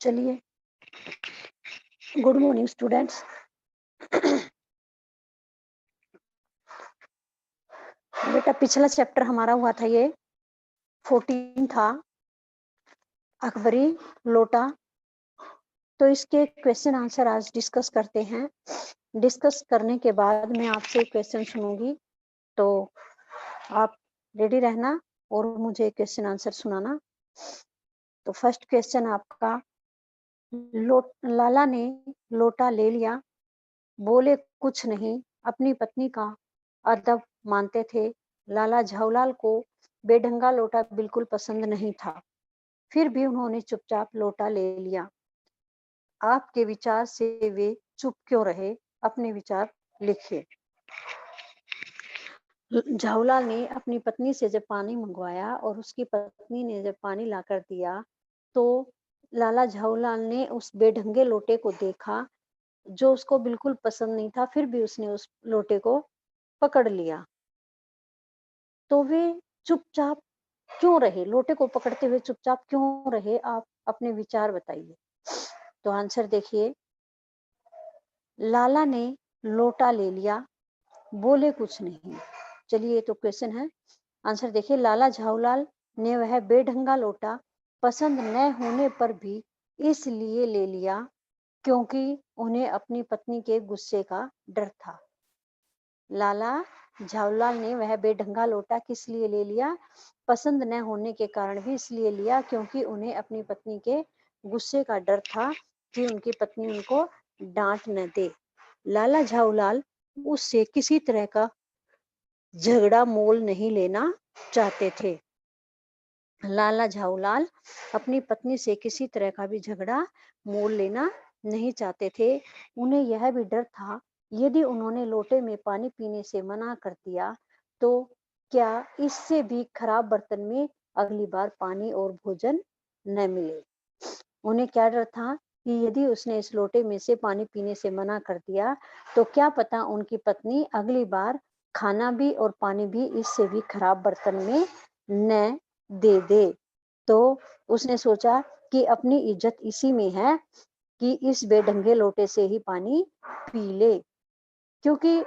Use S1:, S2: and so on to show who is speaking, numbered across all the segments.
S1: चलिए, good morning students. बेटा पिछला चैप्टर हमारा हुआ था ये 14 था, अकबरी लोटा। तो इसके क्वेश्चन आंसर आज डिस्कस करते हैं। डिस्कस करने के बाद मैं आपसे क्वेश्चन सुनूंगी, तो आप रेडी रहना और मुझे क्वेश्चन आंसर सुनाना। तो फर्स्ट क्वेश्चन आपका, लाला ने लोटा ले लिया, बोले कुछ नहीं, अपनी पत्नी का अदब मानते थे। लाला झाऊलाल को बेढंगा लोटा बिल्कुल पसंद नहीं था, फिर भी उन्होंने चुपचाप लोटा ले लिया। आपके विचार से वे चुप क्यों रहे? अपने विचार लिखिए। झाऊलाल ने अपनी पत्नी से जब पानी मंगवाया और उसकी पत्नी ने जब पानी लाकर दिया, तो लाला झाऊलाल ने उस बेढंगे लोटे को देखा जो उसको बिल्कुल पसंद नहीं था, फिर भी उसने उस लोटे को पकड़ लिया। तो वे चुपचाप क्यों रहे? लोटे को पकड़ते हुए चुपचाप क्यों रहे? आप अपने विचार बताइए। तो आंसर देखिए, लाला ने लोटा ले लिया, बोले कुछ नहीं। चलिए, ये तो क्वेश्चन है। आंसर देखिए, लाला झाऊलाल ने वह बेढंगा लोटा पसंद न होने पर भी इसलिए ले लिया क्योंकि उन्हें अपनी पत्नी के गुस्से का डर था। लाला झाऊलाल ने वह बेढंगा लोटा किस लिए ले लिया? पसंद न होने के कारण भी इसलिए लिया क्योंकि उन्हें अपनी पत्नी के गुस्से का डर था कि उनकी पत्नी उनको डांट न दे। लाला झाऊलाल उससे किसी तरह का झगड़ा मोल नहीं लेना चाहते थे। लाला झाऊलाल अपनी पत्नी से किसी तरह का भी झगड़ा मोल लेना नहीं चाहते थे। उन्हें यह भी डर था, यदि उन्होंने लोटे में पानी पीने से मना कर दिया तो क्या इससे भी खराब बर्तन में अगली बार पानी और भोजन न मिले। उन्हें क्या डर था कि यदि उसने इस लोटे में से पानी पीने से मना कर दिया तो क्या पता उनकी पत्नी अगली बार खाना भी और पानी भी इससे भी खराब बर्तन में न दे दे। तो उसने सोचा कि अपनी इज्जत इसी में है कि इस बेढंगे लोटे से ही पानी पी ले, क्योंकि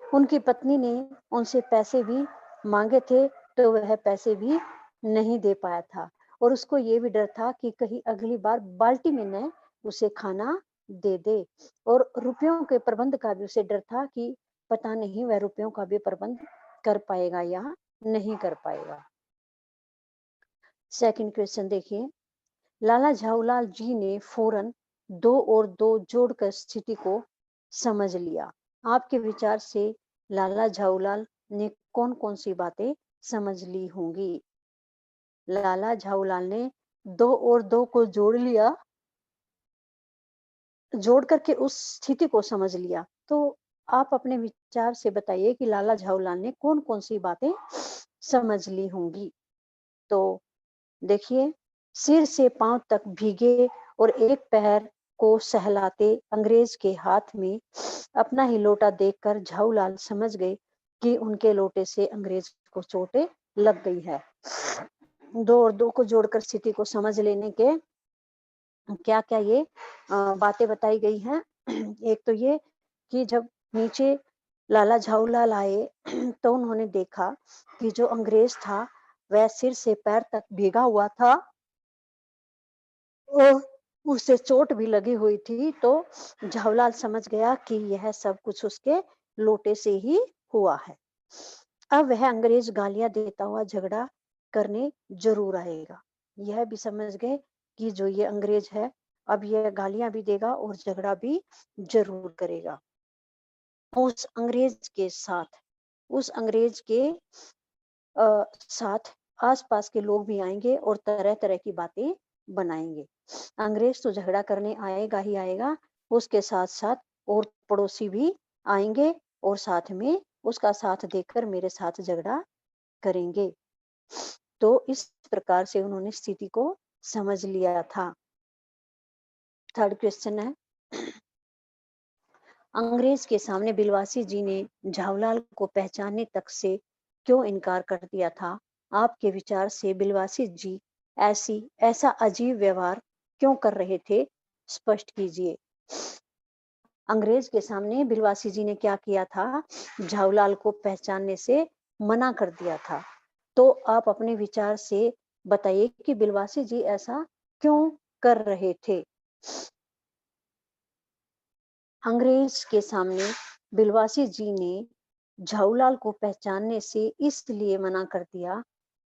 S1: उनकी पत्नी ने उनसे पैसे भी मांगे थे तो वह पैसे भी नहीं दे पाया था, और उसको ये भी डर था कि कहीं अगली बार बाल्टी में न उसे खाना दे दे। और रुपयों के प्रबंध का भी उसे डर था कि पता नहीं वह रुपयों का भी प्रबंध कर पाएगा या नहीं कर पाएगा। सेकंड क्वेश्चन देखिए, लाला झाऊलाल जी ने फौरन 2 और 2 जोड़कर स्थिति को समझ लिया। आपके विचार से लाला झाऊलाल ने कौन-कौन सी बातें समझ ली होंगी? लाला झाऊलाल ने 2 और 2 को जोड़ लिया, जोड़ करके उस स्थिति को समझ लिया। तो आप अपने विचार से बताइए कि लाला झाऊलाल ने कौन-कौन सी बातें समझ ली होंगी? तो देखिए, सिर से पांव तक भीगे और एक पैर को सहलाते अंग्रेज के हाथ में अपना ही लोटा देखकर झाऊलाल समझ गए कि उनके लोटे से अंग्रेज को चोटें लग गई है। 2 और 2 को जोड़कर स्थिति को समझ लेने के क्या-क्या ये बातें बताई गई हैं। एक तो ये कि जब नीचे लाला झाऊलाल आए तो उन्होंने देखा कि जो अंग्रेज था वह सिर से पैर तक भीगा हुआ था और उसे चोट भी लगी हुई थी। तो झाऊलाल समझ गया कि यह सब कुछ उसके लोटे से ही हुआ है। अब वह अंग्रेज गालियां देता हुआ झगड़ा करने जरूर आएगा। यह भी समझ गए कि जो ये अंग्रेज है अब यह गालियां भी देगा और झगड़ा भी जरूर करेगा। उस अंग्रेज के साथ उस अंग्रेज के साथ आसपास के लोग भी आएंगे और तरह-तरह की बातें बनाएंगे। अंग्रेज तो झगड़ा करने आएगा ही आएगा, उसके साथ-साथ और पड़ोसी भी आएंगे और साथ में उसका साथ देकर मेरे साथ झगड़ा करेंगे। तो इस प्रकार से उन्होंने स्थिति को समझ लिया था। थर्ड क्वेश्चन है, अंग्रेज के सामने बिलवासी जी ने झाऊलाल को पहचानने तक से क्यों इनकार कर दिया था? आपके विचार से बिलवासी जी ऐसा अजीब व्यवहार क्यों कर रहे थे, स्पष्ट कीजिए। अंग्रेज के सामने बिलवासी जी ने क्या किया था, झाऊलाल को पहचानने से मना कर दिया था। तो आप अपने विचार से बताइए कि बिलवासी जी ऐसा क्यों कर रहे थे? अंग्रेज के सामने बिलवासी जी ने झाऊलाल को पहचानने से इसलिए मना कर दिया,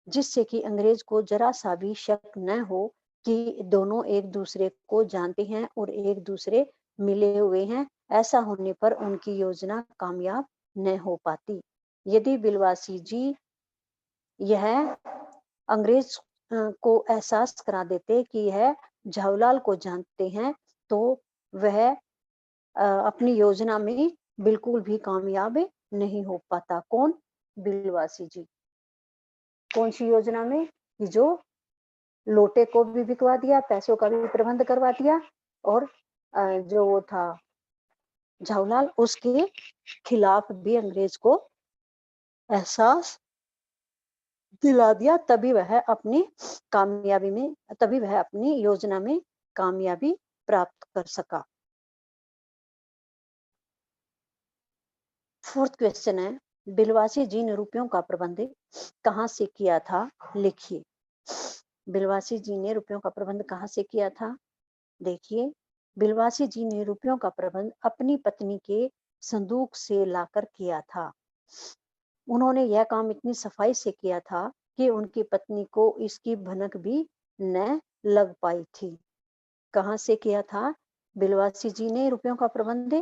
S1: जिससे कि अंग्रेज को जरा सा भी शक न हो कि दोनों एक दूसरे को जानते हैं और एक दूसरे मिले हुए हैं। ऐसा होने पर उनकी योजना कामयाब न हो पाती। यदि बिलवासी जी यह अंग्रेज को एहसास करा देते कि यह झाऊलाल को जानते हैं, तो वह अपनी योजना में बिल्कुल भी कामयाब नहीं हो पाता। कौन? बिलवासी जी। कौन सी योजना में? कि जो लोटे को भी बिकवा दिया, पैसों का भी प्रबंध करवा दिया और जो वो था झाऊलाल, उसके खिलाफ भी अंग्रेज को एहसास दिला दिया। तभी वह अपनी योजना में कामयाबी प्राप्त कर सका। फोर्थ क्वेश्चन है, बिलवासी जी ने रुपयों का प्रबंध कहाँ से किया था, लिखिए। बिलवासी जी ने रुपयों का प्रबंध कहाँ से किया था? देखिए, बिलवासी जी ने रुपयों का प्रबंध अपनी पत्नी के संदूक से लाकर किया था। उन्होंने यह काम इतनी सफाई से किया था कि उनकी पत्नी को इसकी भनक भी न लग पाई थी। कहाँ से किया था बिलवासी जी ने रुपयों का प्रबंध?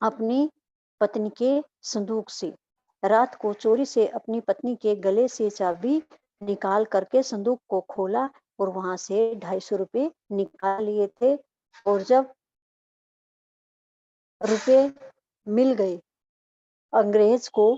S1: अपनी पत्नी के संदूक से। रात को चोरी से अपनी पत्नी के गले से चाबी निकाल करके संदूक को खोला और वहां से 250 रुपए निकाल लिए थे। और जब रुपए मिल गए, अंग्रेज को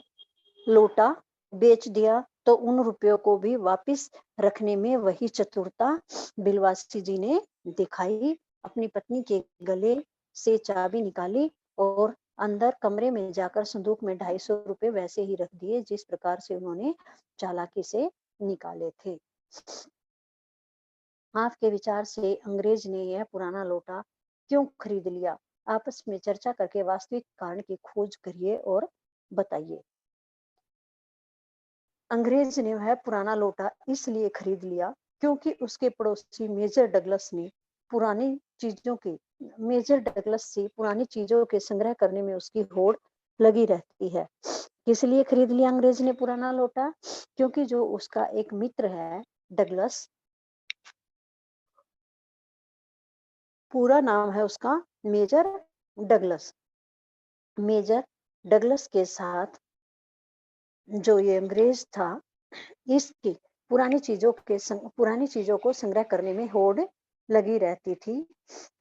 S1: लोटा बेच दिया, तो उन रुपयों को भी वापस रखने में वही चतुरता बिलवासी जी ने दिखाई। अपनी पत्नी के गले से चाबी निकाली और अंदर कमरे में जाकर संदूक में 250 रुपए वैसे ही रख दिए जिस प्रकार से उन्होंने चालाकी से निकाले थे। आपके विचार से अंग्रेज ने यह पुराना लोटा क्यों खरीद लिया? आपस में चर्चा करके वास्तविक कारण की खोज करिए और बताइए। अंग्रेज ने वह पुराना लोटा इसलिए खरीद लिया क्योंकि उसके पड़ोसी मेजर डगलस से पुरानी चीजों के संग्रह करने में उसकी होड़ लगी रहती है। किस लिए खरीद लिया अंग्रेज ने पुराना लोटा? क्योंकि जो उसका एक मित्र है डगलस, पूरा नाम है उसका मेजर डगलस। मेजर डगलस के साथ जो ये अंग्रेज था, इसकी पुरानी चीजों को संग्रह करने में होड़ लगी रहती थी।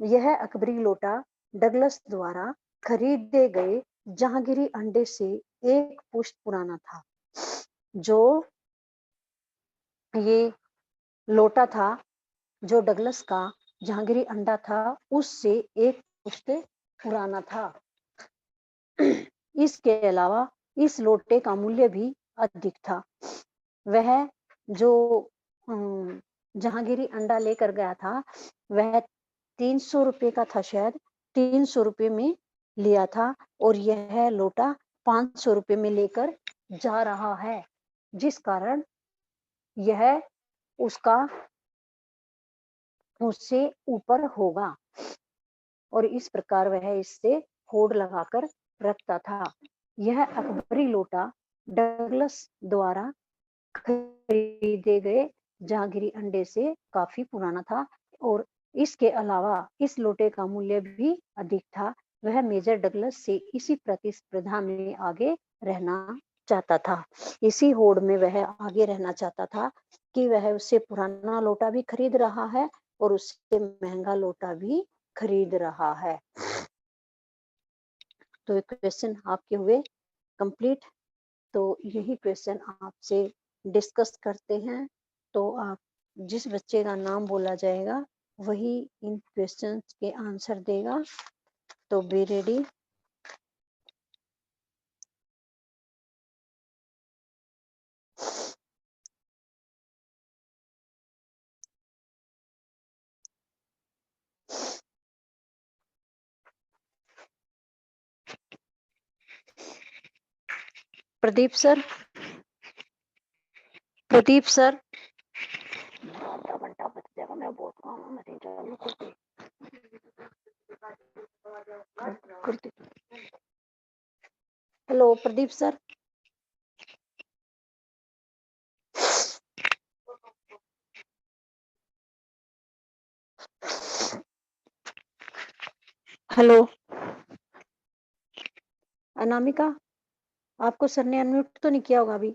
S1: यह अकबरी लोटा डगलस द्वारा खरीदे गए जहांगीरी अंडे से एक पुश्त पुराना था। जो ये लोटा था, जो डगलस का जहांगीरी अंडा था, उससे एक पुश्त पुराना था। इसके अलावा इस लोटे का मूल्य भी अधिक था। वह जो जहांगीरी अंडा लेकर गया था, वह 300 रुपए का था, शायद 300 रुपए में लिया था और यह लोटा 500 रुपए में लेकर जा रहा है, जिस कारण यह उसका उससे ऊपर होगा और इस प्रकार वह इससे होड़ लगाकर रखता था। यह अकबरी लोटा डगलस द्वारा खरीदे गए जहांगीरी अंडे से काफी पुराना था और इसके अलावा इस लोटे का मूल्य भी अधिक था। वह मेजर डगलस से इसी प्रतिस्पर्धा में आगे रहना चाहता था। इसी होड़ में वह आगे रहना चाहता था कि वह उससे पुराना लोटा भी खरीद रहा है और उससे महंगा लोटा भी खरीद रहा है। तो ये क्वेश्चन आपके हुए कंप्लीट। तो यही क्वेश्चन आपसे डिस्कस करते हैं। तो आप जिस बच्चे का नाम बोला जाएगा वही इन क्वेश्चंस के आंसर देगा। तो be ready. Pradeep sir, Pradeep sir. आधा घंटा बच जाएगा, मैं बहुत काम है, मैं चालू करती। Hello Pradeep sir. Hello Anamika, आपको सर ने अनम्यूट तो नहीं किया होगा अभी?